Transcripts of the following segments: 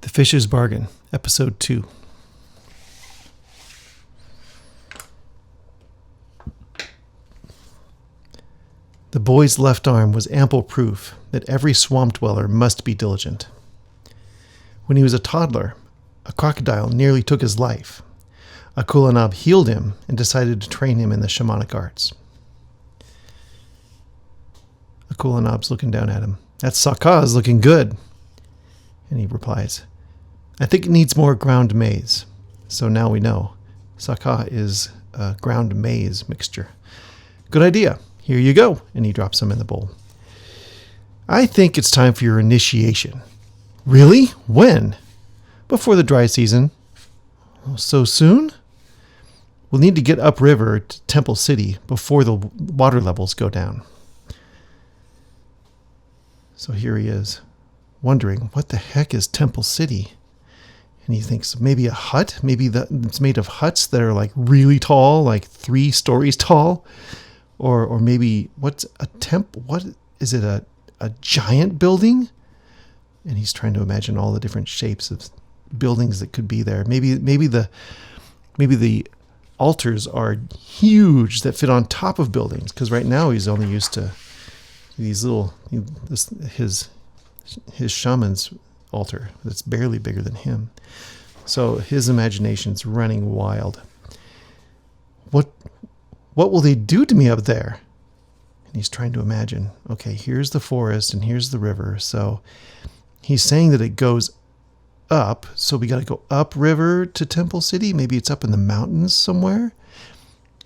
The Fisher's Bargain, Episode 2. The boy's left arm was ample proof that every swamp dweller must be diligent. When he was a toddler, a crocodile nearly took his life. Akulanab healed him and decided to train him in the shamanic arts. Akulanab's looking down at him. That Saka is looking good. And he replies, I think it needs more ground maize. So now we know. Saka is a ground maize mixture. Good idea. Here you go. And he drops some in the bowl. I think it's time for your initiation. Really? When? Before the dry season. So soon? We'll need to get upriver to Temple City before the water levels go down. So here he is, wondering, what the heck is Temple City? And he thinks maybe a hut? Maybe it's made of huts that are like really tall, like 3 stories tall? Or maybe, what's a temple? What is it, a giant building? And he's trying to imagine all the different shapes of buildings that could be there. Maybe the altars are huge that fit on top of buildings, because right now he's only used to these little, his shaman's altar that's barely bigger than him. So his imagination's running wild. What will they do to me up there? And he's trying to imagine, okay, here's the forest and here's the river. So he's saying that it goes up, so we got to go upriver to Temple City. Maybe it's up in the mountains somewhere.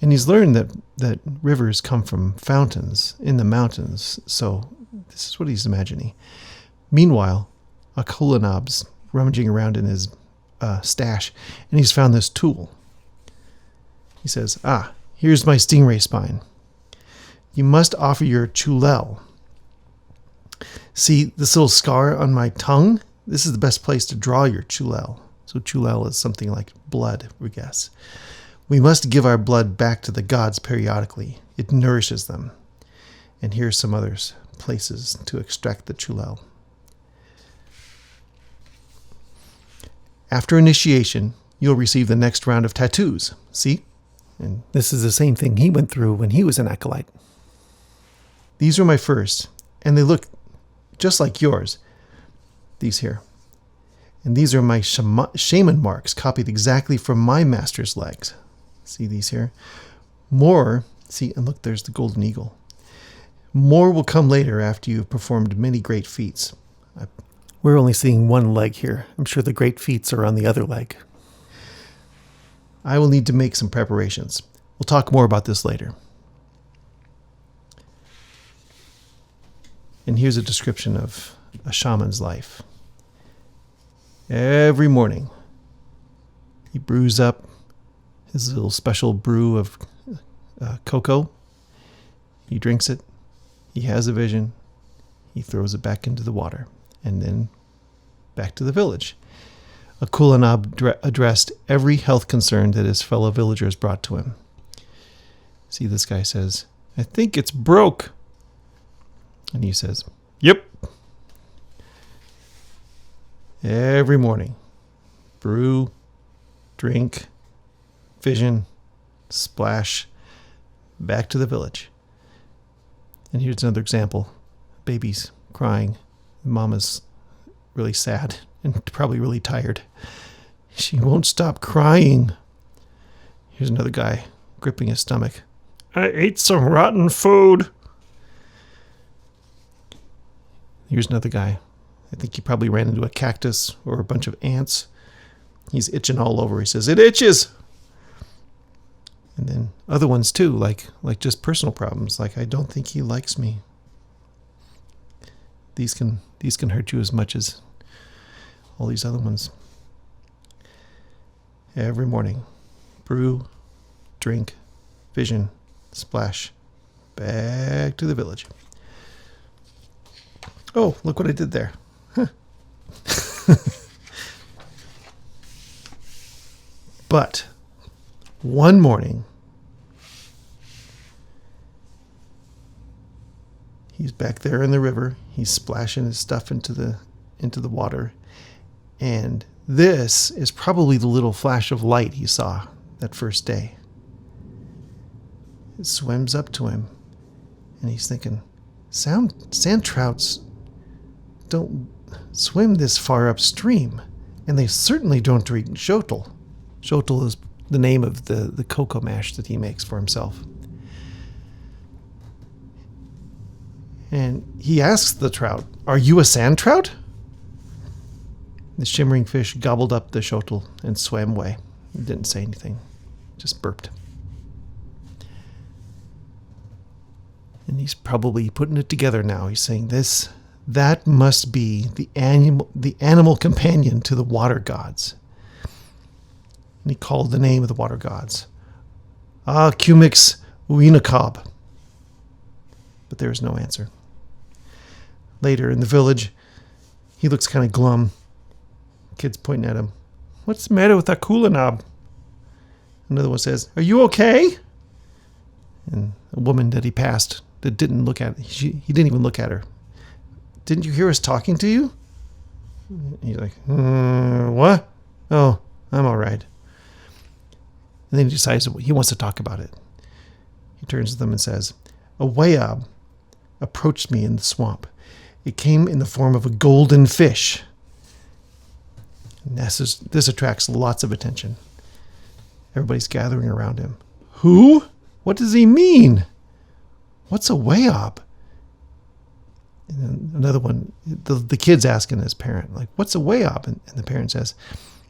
And he's learned that rivers come from fountains in the mountains. So this is what he's imagining. Meanwhile, Akulanab's rummaging around in his stash, and he's found this tool. He says, here's my stingray spine. You must offer your chulel. See this little scar on my tongue? This is the best place to draw your chulel. So chulel is something like blood, we guess. We must give our blood back to the gods periodically. It nourishes them. And here's some other places to extract the chulel. After initiation, you'll receive the next round of tattoos. See? And this is the same thing he went through when he was an acolyte. These are my first, and they look just like yours. These here. And these are my shaman marks, copied exactly from my master's legs. See these here? More, see, and look, there's the golden eagle. More will come later after you've performed many great feats. We're only seeing one leg here. I'm sure the great feats are on the other leg. I will need to make some preparations. We'll talk more about this later. And here's a description of a shaman's life. Every morning, he brews up his little special brew of cocoa. He drinks it. He has a vision. He throws it back into the water. And then back to the village. Akulanab addressed every health concern that his fellow villagers brought to him. See, this guy says, I think it's broke. And he says, yep. Every morning, brew, drink, vision, splash, back to the village. And here's another example. Baby's crying. Mama's really sad and probably really tired. She won't stop crying. Here's another guy gripping his stomach. I ate some rotten food. Here's another guy. I think he probably ran into a cactus or a bunch of ants. He's itching all over. He says, it itches. And then other ones too, like just personal problems. Like, I don't think he likes me. These can hurt you as much as all these other ones. Every morning, brew, drink, vision, splash, back to the village. Oh, look what I did there. Huh. But one morning, he's back there in the river. He's splashing his stuff into the water. And this is probably the little flash of light he saw that first day. It swims up to him, and he's thinking, sand trouts don't swim this far upstream, and they certainly don't drink shotl. Shotl is the name of the cocoa mash that he makes for himself. And he asks the trout, "Are you a sand trout?" The shimmering fish gobbled up the shotl and swam away. He didn't say anything, just burped. And he's probably putting it together now. He's saying that must be the animal companion to the water gods. And he called the name of the water gods. Kumix Uinakob. But there is no answer. Later in the village, he looks kind of glum. Kid's pointing at him. "What's the matter with Akulanab?" Another one says, "Are you okay?" And a woman that he passed that didn't look at he didn't even look at her. "Didn't you hear us talking to you?" And he's like, "What? Oh, I'm all right." And then he decides he wants to talk about it. He turns to them and says, "A wayab approached me in the swamp. It came in the form of a golden fish." And this attracts lots of attention. Everybody's gathering around him. "Who? What does he mean? What's a wayab?" And then another one, the kid's asking his parent, like, "What's a wayab?" And the parent says,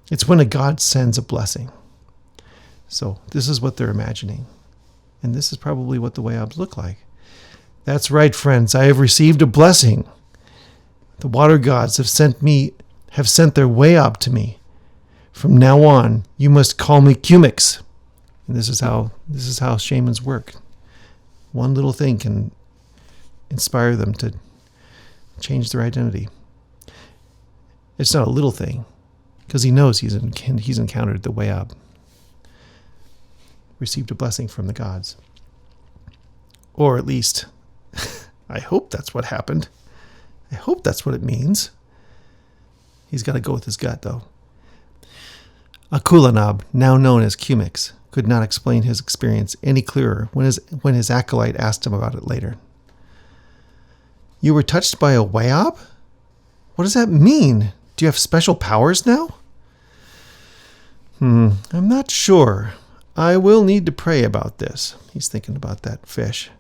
"It's when a god sends a blessing." So this is what they're imagining. And this is probably what the wayabs look like. "That's right, friends. I have received a blessing. The water gods have sent their wayab to me. From now on, you must call me Kumix." And this is how shamans work. One little thing can inspire them to change their identity. It's not a little thing, because he knows he's encountered the wayab, received a blessing from the gods. Or at least, I hope that's what happened. I hope that's what it means. He's got to go with his gut, though. Akulanab, now known as Kumix, could not explain his experience any clearer when his acolyte asked him about it later. "You were touched by a wayab? What does that mean? Do you have special powers now?" I'm not sure. I will need to pray about this." He's thinking about that fish,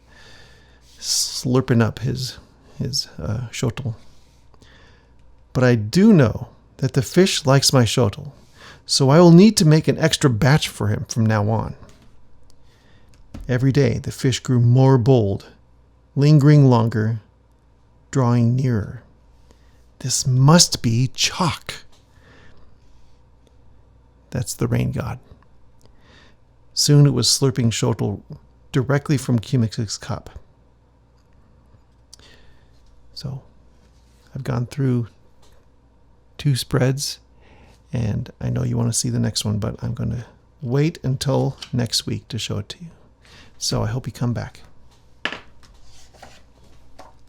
slurping up his shotl. "But I do know that the fish likes my shotl, so I will need to make an extra batch for him from now on." Every day the fish grew more bold, lingering longer, drawing nearer. This must be Chalk. That's the rain god. Soon it was slurping shotl directly from Kumix's cup. So I've gone through 2 spreads, and I know you want to see the next one, but I'm going to wait until next week to show it to you. So I hope you come back.